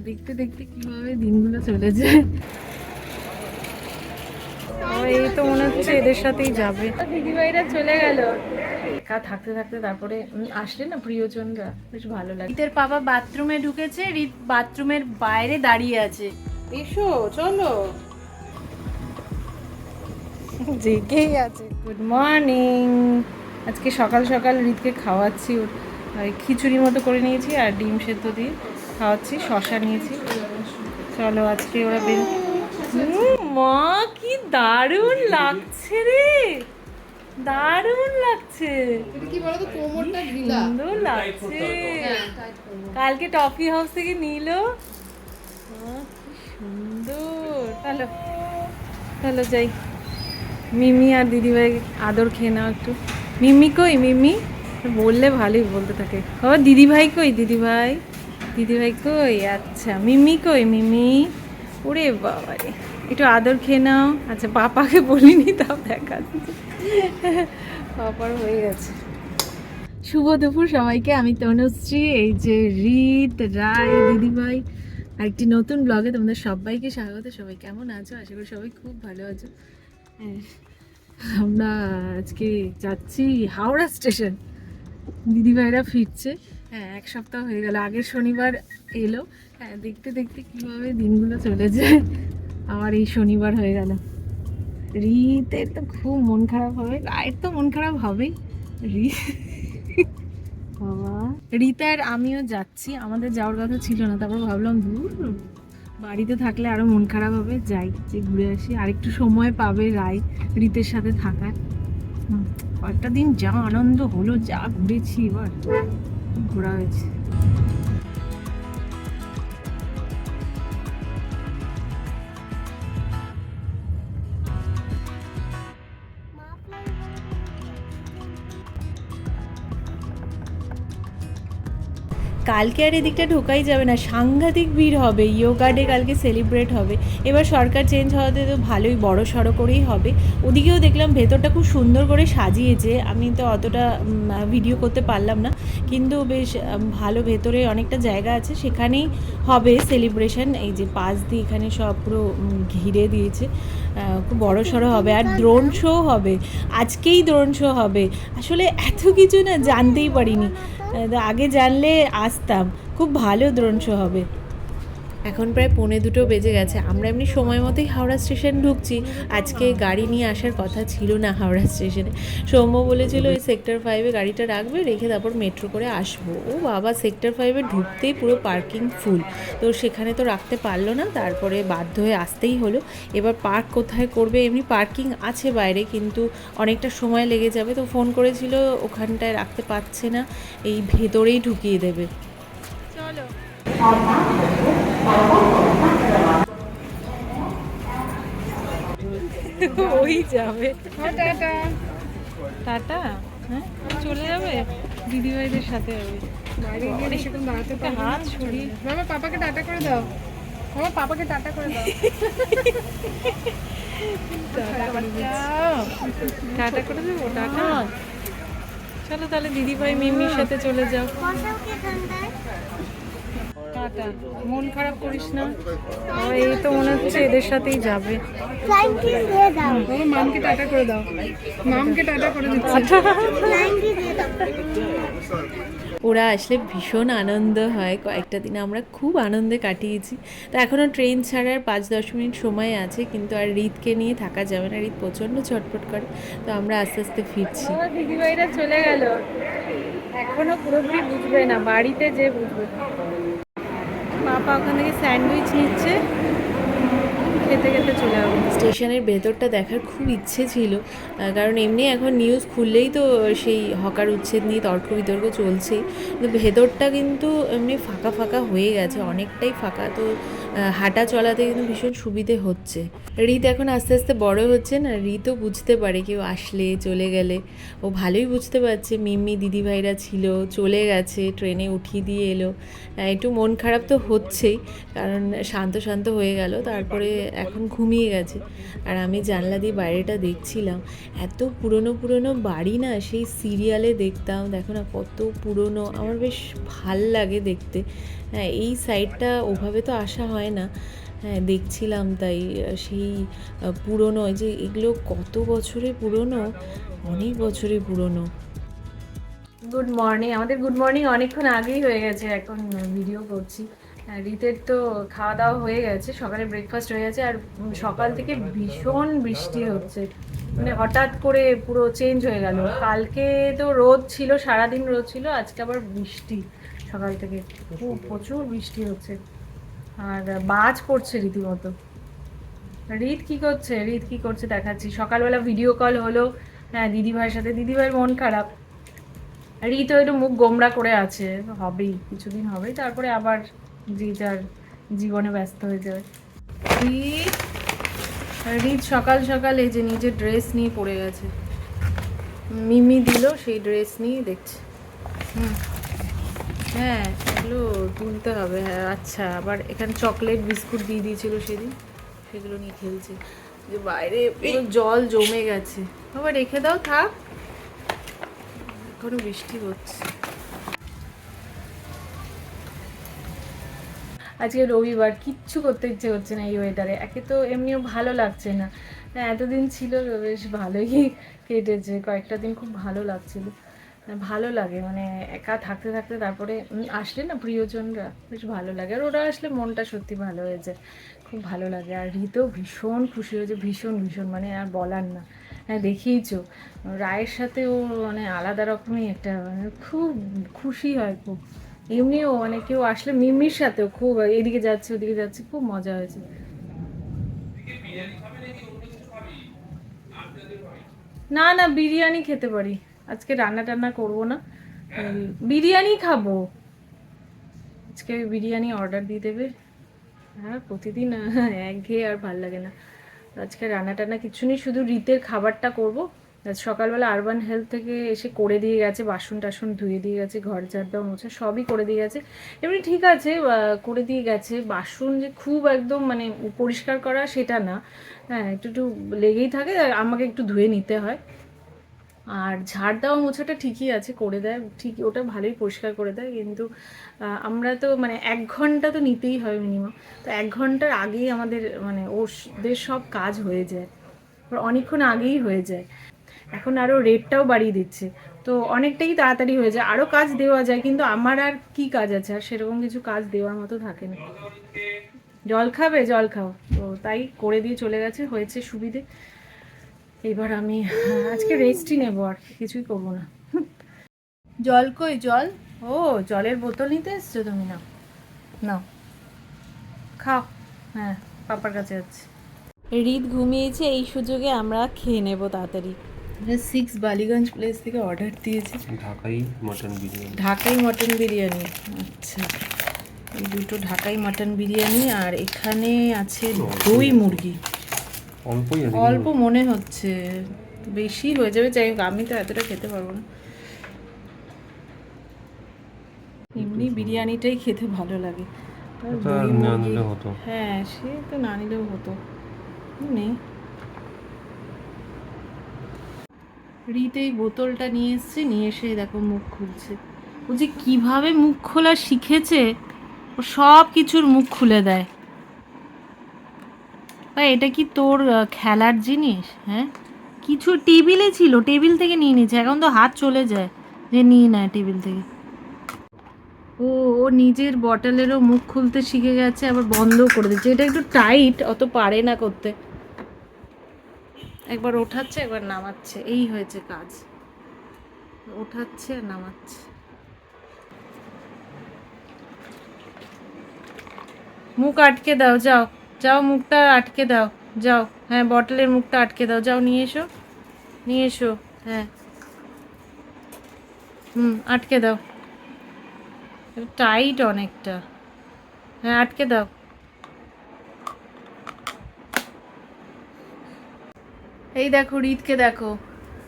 দেখতে দেখতে কিভাবে দিনগুলো চলে যায়। এই তো মনে হচ্ছে এদের সাথেই যাবে। দিদিভাইরা চলে গেল। একা থাকতে থাকতে তারপরে আসলে না প্রিয়জনরা বেশ ভালো লাগে। রীতের বাবা বাথরুমে ঢুকেছে, রীত বাথরুমের বাইরে দাঁড়িয়ে আছে। এসো চলো, জেগেই আছে। Good morning. আজকে সকাল সকাল রীতকে খাওয়াচ্ছি, খিচুড়ি মতো করে নিয়েছি আর ডিম সেদ্ধ দিয়ে খাওয়াচ্ছি, শশা নিয়েছি। চলো আজকে ওরা বের। মা কি দারুণ লাগছে রে, দারুণ লাগছে, কি বলতো কোমরটা ঢিলা সুন্দর লাগছে। কালকে টফি হাউস থেকে নিল, কি সুন্দর। চলো চলো যাই, মিমি আর দিদিভাই আদর খেয়ে নাও একটু। মিমি কই, মিমি বললে ভালোই বলতে থাকে। ও দিদিভাই কই, দিদিভাই, দিদিভাই কই, আচ্ছা মিমি কই, মিমি। ওরে বাবা রে, একটু আদর খেয়ে নাও। আচ্ছা পাপাকে বলিনি, তাও দেখা পাপার হয়ে গেছে। শুভ দুপুর সবাইকে, আমি তনুশ্রী, এই যে রীত, রায়, দিদিভাই আর একটি নতুন ব্লগে তোমাদের সবাইকে স্বাগত। সবাই কেমন আছো? আশা করি সবাই খুব ভালো আছো। হ্যাঁ, আমরা আজকে যাচ্ছি হাওড়া স্টেশন। দিদিভাইরা ফিরছে। হ্যাঁ, এক সপ্তাহ হয়ে গেল, আগের শনিবার এলো। হ্যাঁ, দেখতে দেখতে কিভাবে দিনগুলো চলে যায়। আমার এই শনিবার হয়ে গেল। রীতের তো খুব মন খারাপ হবে, রায়ের তো মন খারাপ হবেই। বাবা, রীতা আর আমিও যাচ্ছি, আমাদের যাওয়ার কথা ছিল না, তারপর ভাবলাম দূর বাড়িতে থাকলে আরো মন খারাপ হবে, যাই যে ঘুরে আসি। আর একটু সময় পাবে রায় রীতের সাথে থাকার। কয়েকটা দিন যা আনন্দ হলো, যা ঘুরেছি, এবার ঘোরা হয়েছে। কালকে আর এদিকটা ঢোকাই যাবে না, সাংঘাতিক ভিড় হবে। ইয়োগা ডে কালকে সেলিব্রেট হবে। এবার সরকার চেঞ্জ হওয়াতে তো ভালোই বড় সড়ো করেই হবে। ওদিকেও দেখলাম ভেতরটা খুব সুন্দর করে সাজিয়েছে, আমি তো অতটা ভিডিও করতে পারলাম না, কিন্তু বেশ ভালো, ভেতরে অনেকটা জায়গা আছে, সেখানেই হবে সেলিব্রেশন। এই যে পাশ দিয়ে এখানে সব পুরো ঘিরে দিয়েছে, খুব বড় সড়ো হবে। আর ড্রোন শো হবে, আজকেই ড্রোন শো হবে। আসলে এত কিছু না জানতেই পারিনি, আগে জানলে আসতাম। খুব ভালো ড্রোন শো হবে। এখন প্রায় 1:45 বেজে গেছে, আমরা এমনি সময় মতোই হাওড়া স্টেশন ঢুকছি। আজকে গাড়ি নিয়ে আসার কথা ছিল না হাওড়া স্টেশনে। সৌম্য বলেছিল ওই সেক্টর 5-এ গাড়িটা রাখবে, রেখে তারপর মেট্রো করে আসবো। ও বাবা, সেক্টর 5-এ ঢুকতেই পুরো পার্কিং ফুল, তো সেখানে তো রাখতে পারলো না, তারপরে বাধ্য হয়ে আসতেই হলো। এবার পার্ক কোথায় করবে, এমনি পার্কিং আছে বাইরে, কিন্তু অনেকটা সময় লেগে যাবে। তো ফোন করেছিল, ওখানটায় রাখতে পারছে না, এই ভেতরেই ঢুকিয়ে দেবে। চলো ওই যাবে, টাটা টাটা। হ্যাঁ, চলে যাবে দিদিভাইদের সাথে হবে। বাইরে গিয়ে বেশিক্ষণ দাঁড়াতে পারবো না। হাত সরিয়ে মামা পাপাকে টাটা করে দাও, মামা পাপাকে টাটা করে দাও। টাটা করে দেবো, টাটা। চলো তাহলে দিদিভাই মিমির সাথে চলে যাও। টাটা, মন খারাপ করিস না। এই তো মনে হচ্ছে এদের সাথেই যাবে। মামা মামকে টাটা করে দাও, মামকে টাটা করে দিচ্ছি। ওরা আসলে ভীষণ আনন্দ হয়, কয়েকটা দিন আমরা খুব আনন্দে কাটিয়েছি। তো এখনও ট্রেন ছাড়ার 5-10 মিনিট সময় আছে, কিন্তু আর রীতকে নিয়ে থাকা যাবে না, রীত প্রচণ্ড ছটফট করে। তো আমরা আস্তে আস্তে ফিরছি। দিদিভাইরা চলে গেল, এখনো পুরোপুরি বুঝবে না, বাড়িতে যে বুঝবে। পাপা ওখান থেকে স্যান্ডউইচ নিচ্ছে, খেতে খেতে চলে যাবো। স্টেশনের ভেতরটা দেখার খুব ইচ্ছে ছিল, কারণ এমনি এখন নিউজ খুললেই তো সেই হকার উচ্ছেদ নিয়ে তর্ক বিতর্ক চলছেই, কিন্তু ভেতরটা কিন্তু এমনি ফাঁকা ফাঁকা হয়ে গেছে, অনেকটাই ফাঁকা। তো হাঁটা চলাতে কিন্তু ভীষণ সুবিধে হচ্ছে। রীত এখন আস্তে আস্তে বড় হচ্ছে না, রীতও বুঝতে পারে কেউ আসলে চলে গেলে, ও ভালোই বুঝতে পারছে। মিম্মি দিদিভাইরা ছিল, চলে গেছে, ট্রেনে উঠিয়ে দিয়ে এলো। একটু মন খারাপ তো হচ্ছেই, কারণ শান্ত শান্ত হয়ে গেল, তারপরে এখন ঘুমিয়ে গেছে। আর আমি জানলা দিয়ে বাইরেটা দেখছিলাম, এত পুরনো পুরনো বাড়ি না, সেই সিরিয়ালে দেখতাম, দেখো না কত পুরনো। আমার বেশ ভাল লাগে দেখতে, হ্যাঁ এই সাইডটা ওভাবে তো আসা হয় না। হ্যাঁ দেখছিলাম তাই সেই পুরনো ওই যে এগুলো কত বছরের পুরনো, অনেক বছরের পুরনো। গুড মর্নিং, আমাদের গুড মর্নিং অনেকক্ষণ আগেই হয়ে গেছে, এখন ভিডিও করছি। রীতের তো খাওয়া দাওয়া হয়ে গেছে, সকালে ব্রেকফাস্ট হয়ে গেছে, আর সকাল থেকে ভীষণ বৃষ্টি হচ্ছে, মানে হঠাৎ করে পুরো চেঞ্জ হয়ে গেল। কালকে তো রোদ ছিল, সারাদিন রোদ ছিল, আজকে আবার বৃষ্টি সকাল থেকে, খুব প্রচুর বৃষ্টি হচ্ছে আর বাজ পড়ছে রীতিমতো। রীত কি করছে দেখাচ্ছি। সকালবেলা ভিডিও কল হলো, হ্যাঁ দিদিভাইয়ের সাথে, দিদিভাইয়ের মন খারাপ, রীত একটু মুখ গোমড়া করে আছে, হবেই কিছুদিন হবেই, তারপরে আবার যে যার জীবনে ব্যস্ত হয়ে যাবে। রীত রীত সকাল সকাল এই যে নিজের ড্রেস নিয়ে পড়ে গেছে, মিমি দিল সেই ড্রেস নিয়ে দেখছে। হ্যাঁ এগুলো তুলতে হবে, হ্যাঁ আচ্ছা। আবার এখানে চকলেট বিস্কুট দিয়ে দিয়েছিল সেদিন, সেগুলো নিয়ে খেলছে। যে বাইরে পুরো জল জমে গেছে, আবার রেখে দাও থাক, এখনো বৃষ্টি হচ্ছে। আজকে রবিবার, কিচ্ছু করতে ইচ্ছে করছে না এই ওয়েদারে, একে তো এমনিও ভালো লাগছে না। এতদিন ছিল বেশ ভালোই কেটেছে, কয়েকটা দিন খুব ভালো লাগছিল, ভালো লাগে মানে একা থাকতে থাকতে। তারপরে আসলে না প্রিয়জনরা বেশ ভালো লাগে, আর ওরা আসলে মনটা সত্যি ভালো হয়ে যায়, খুব ভালো লাগে। আর রীতও ভীষণ খুশি হয়েছে, ভীষণ ভীষণ, মানে আর বলার না। হ্যাঁ দেখিয়েছো রায়ের সাথে ও মানে আলাদা রকমই একটা, মানে খুব খুশি হয় খুব। এমনিও মানে কেউ আসলে মিমির সাথেও খুব এদিকে যাচ্ছে ওদিকে যাচ্ছে, খুব মজা হয়েছে। না না বিরিয়ানি খেতে পারি, আজকে রান্না টান্না করবো না, বিরিয়ানি খাবো আজকে, বিরিয়ানি অর্ডার দিয়ে দেবে। হ্যাঁ প্রতিদিন একঘেয়ে আর ভাল লাগে না, আজকে রান্না টান্না কিছু নেই, শুধু রীতের খাবারটা করবো। সকালবেলা আরবান হেলথ থেকে এসে করে দিয়ে গেছে, বাসন টাসন ধুয়ে দিয়ে গেছে, ঘর ঝাড় দেওয়া মোছা সবই করে দিয়ে গেছে, এমনি ঠিক আছে করে দিয়ে গেছে। বাসন যে খুব একদম মানে পরিষ্কার করা সেটা না, হ্যাঁ একটু একটু লেগেই থাকে, আমাকে একটু ধুয়ে নিতে হয়। আর ঝাড় দেওয়া মোছাটা ঠিকই আছে, করে দেয় ঠিকই, ওটা ভালোই পরিষ্কার করে দেয়, কিন্তু আমরা তো মানে 1 ঘন্টা তো নিতেই হয় মিনিমাম, তো 1 ঘন্টার আগেই আমাদের মানে ওদের সব কাজ হয়ে যায়, অনেকক্ষণ আগেই হয়ে যায়। এখন আরও রেটটাও বাড়িয়ে দিচ্ছে, তো অনেকটাই তাড়াতাড়ি হয়ে যায়, আরও কাজ দেওয়া যায়, কিন্তু আমার আর কি কাজ আছে, আর সেরকম কিছু কাজ দেওয়ার মতো থাকে না। জল খাবে, জল খাও, তো তাই করে দিয়ে চলে গেছে, হয়েছে সুবিধে। এবার আমি আজকে রেস্টই নেবো, আর কিছুই করবো না। জল কই জল, ও জলের বোতল নিতে এসছো তুমি, নাও নাও খাও, হ্যাঁ পাপার কাছে যাচ্ছে। রীত ঘুমিয়েছে, এই সুযোগে আমরা খেয়ে নেব তাড়াতাড়ি। 6 বালিগঞ্জ প্লেস থেকে অর্ডার দিয়েছে ঢাকাই মটন বিরিয়ানি। ঢাকাই মটন বিরিয়ানি, আচ্ছা এই দুটো ঢাকাই মটন বিরিয়ানি, আর এখানে আছে দই মুরগি। অল্পই আছে, অল্প মনে হচ্ছে, বেশি হয়ে যাবে, যাই হোক আমি তো এতটা খেতে পারবো না, এমনি বিরিয়ানিটাই খেতে ভালো লাগে। আর ওটা দই না মুরগি, নিলে হতো। হ্যাঁ সে তো না নিলেও হতো, নেই। রীত এই বোতলটা নিয়ে এসছে, নিয়ে এসে দেখো মুখ খুলছে, ও যে কিভাবে মুখ খোলা শিখেছে, ও সব কিছুর মুখ খুলে দেয়। ভাই এটা কি তোর খেলার জিনিস? হ্যাঁ কিছু টেবিলে ছিল, টেবিল থেকে নিয়ে নিচ্ছে, এখন তো হাত চলে যায় যে নিয়ে নেয় টেবিল থেকে। ও ও নিজের বটলেরও মুখ খুলতে শিখে গেছে, আবার বন্ধ করে দিচ্ছে, এটা একটু টাইট, অত পারে না করতে, একবার ওঠাচ্ছে একবার নামাচ্ছে, এই হয়েছে কাজ, ওঠাচ্ছে আর নামাচ্ছে। মুখ আটকে দাও, যাও যাও মুখটা আটকে দাও, যাও, হ্যাঁ বটলের মুখটা আটকে দাও, যাও নিয়ে এসো, নিয়ে এসো, হ্যাঁ আটকে দাও, টাইট অনেকটা, হ্যাঁ আটকে দাও। এই দেখো রীতকে দেখো,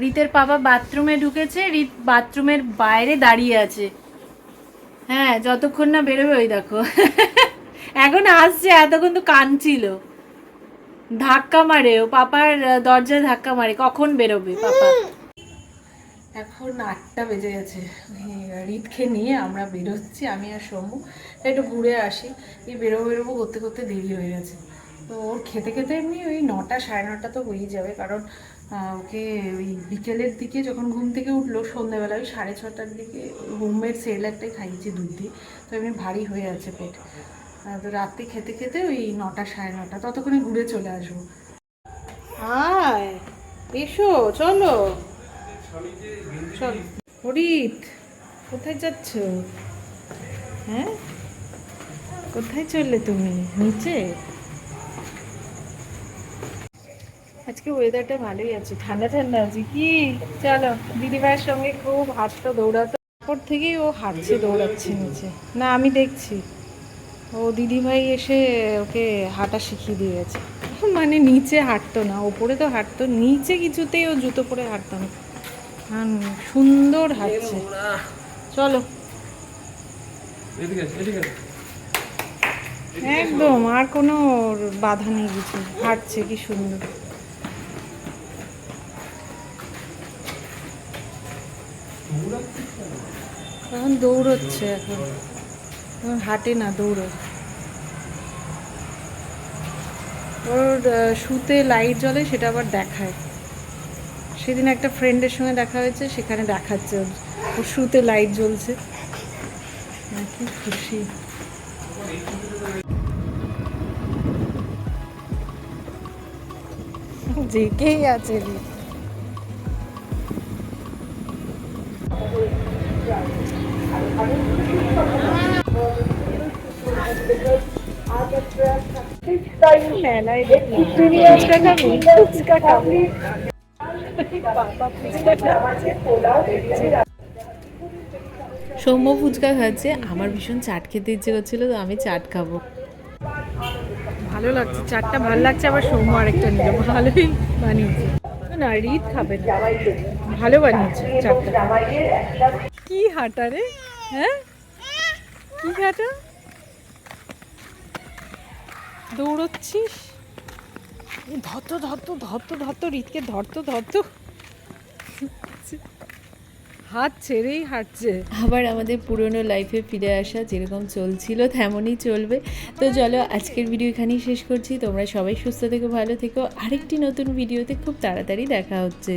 রীতের বাবা বাথরুমে ঢুকেছে, রীত বাথরুমের বাইরে দাঁড়িয়ে আছে, হ্যাঁ যতক্ষণ না বেরোবে, ওই দেখো এখন আসছে, এতক্ষণ তো কাঁদছিল, ধাক্কা মারে ও পাপার দরজায় ধাক্কা মারে, কখন বেরোবে পাপা। এখন 8টা বেজে গেছে। রিতকে নিয়ে আমরা বেরোচ্ছি, আমি আর সমু। একটু ঘুরে আসি। এই বেরোবো করতে করতে দেরি হয়ে গেছে। তো ওর খেতে খেতে এমনি ওই 9টা 9:30 তো হয়েই যাবে, কারণ ওকে ওই বিকেলের দিকে যখন ঘুম থেকে উঠলো সন্ধ্যাবেলা ওই 6:30টার দিকে হোমমেড সেরেলাকটাই খাইয়েছি দুধ দিয়ে, তো এমনি ভারী হয়ে আছে পেট। তো রাত্রে খেতে খেতে ওই 9টা 9:30 ততক্ষণে ঘুরে চলে আসবো। আয় এসো, চলো চল। হরিত, কোথায় যাচ্ছ? হ্যাঁ, কোথায় চললে তুমি? নিচে? আজকে ওয়েদারটা ভালোই আছে, ঠান্ডা ঠান্ডা আছে কি। চলো, দিদিভাইয়ের সঙ্গে খুব হাঁটতো, দৌড়াতো। তারপর থেকেই ও হাঁটছে, দৌড়াচ্ছে নিচে। না, আমি দেখছি ও দিদিভাই এসে ওকে হাঁটা শিখিয়ে দিয়ে গেছে। মানে নিচে হাঁটতো না, ওপরে তো হাঁটতো, নিচে কিছুতেই ও জুতো পরে হাঁটতো না। সুন্দর হাঁটছে। চলো একদম, আর কোনো বাধা নেই কিছু, হাঁটছে কি সুন্দর। এখন দৌড়চ্ছে, এখন হাঁটে না, দৌড়োয়। ওর শুতে লাইট জ্বলে, সেটা আবার দেখায়। সেদিন একটা ফ্রেন্ডের সঙ্গে দেখা হয়েছে, সেখানে দেখাচ্ছে ওর শুতে লাইট জ্বলছে। কি খুশি। জেগেই আছে রে। মেলায় দেখি ফুচকা খাবি, ফুচকা খাবি। সৌম্য ফুচকা খাচ্ছে, আমার ভীষণ চাট খেতে ইচ্ছে করছিল, তো আমি চাট খাবো। ভালো লাগছে চাটটা, ভালো লাগছে। আবার সৌম্য আরেকটা নিল, ভালোই বানিয়েছে। না, রিত খাবে না, ভালো বানিয়েছে চাটটা। কি হাঁটা রে? হ্যাঁ, কি হাঁটা? দৌড়চ্ছিস? ধরতো ধরতো ধরতো ধরতো, রিতকে ধরতো ধরতো। হাত ছেড়েই হাঁটছে। আবার আমাদের পুরনো লাইফে ফিরে আসা, যেরকম চলছিল তেমনই চলবে। তো চলো, আজকের ভিডিও এখানেই শেষ করছি। তোমরা সবাই সুস্থ থেকো, ভালো থেকো। আরেকটি নতুন ভিডিওতে খুব তাড়াতাড়ি দেখা হচ্ছে।